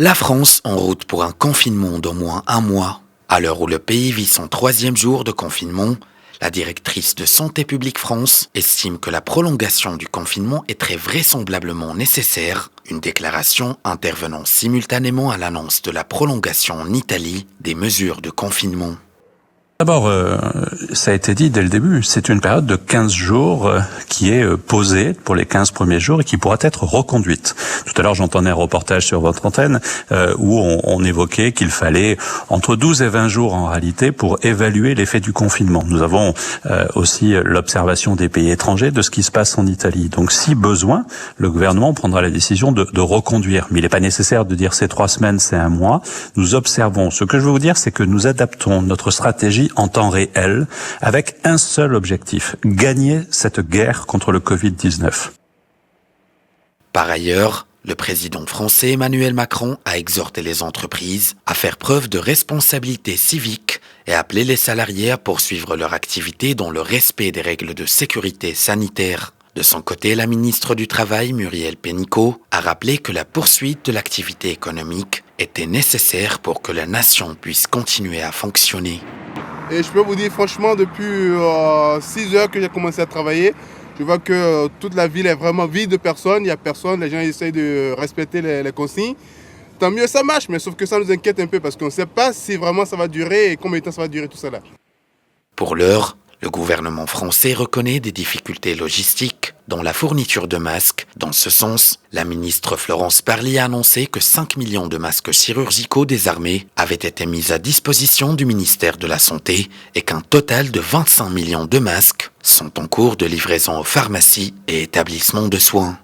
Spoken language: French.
La France en route pour un confinement d'au moins un mois. À l'heure où le pays vit son 3e jour de confinement, la directrice de Santé publique France estime que la prolongation du confinement est très vraisemblablement nécessaire, une déclaration intervenant simultanément à l'annonce de la prolongation en Italie des mesures de confinement. D'abord, ça a été dit dès le début, c'est une période de 15 jours qui est posée pour les 15 premiers jours et qui pourra être reconduite. Tout à l'heure, j'entendais un reportage sur votre antenne où on évoquait qu'il fallait entre 12 et 20 jours en réalité pour évaluer l'effet du confinement. Nous avons aussi l'observation des pays étrangers de ce qui se passe en Italie. Donc, si besoin, le gouvernement prendra la décision de reconduire. Mais il n'est pas nécessaire de dire c'est 3 semaines, c'est 1 mois. Nous observons. Ce que je veux vous dire, c'est que nous adaptons notre stratégie en temps réel, avec un seul objectif, gagner cette guerre contre le Covid-19. Par ailleurs, le président français Emmanuel Macron a exhorté les entreprises à faire preuve de responsabilité civique et appelé les salariés à poursuivre leur activité dans le respect des règles de sécurité sanitaire. De son côté, la ministre du Travail, Muriel Pénicaud, a rappelé que la poursuite de l'activité économique était nécessaire pour que la nation puisse continuer à fonctionner. Et je peux vous dire franchement, depuis 6 heures que j'ai commencé à travailler, je vois que toute la ville est vraiment vide de personnes. Il n'y a personne, les gens essayent de respecter les consignes. Tant mieux, ça marche, mais sauf que ça nous inquiète un peu parce qu'on ne sait pas si vraiment ça va durer et combien de temps ça va durer tout ça là. Pour l'heure, le gouvernement français reconnaît des difficultés logistiques dans la fourniture de masques. Dans ce sens, la ministre Florence Parly a annoncé que 5 millions de masques chirurgicaux désarmés avaient été mis à disposition du ministère de la Santé et qu'un total de 25 millions de masques sont en cours de livraison aux pharmacies et établissements de soins.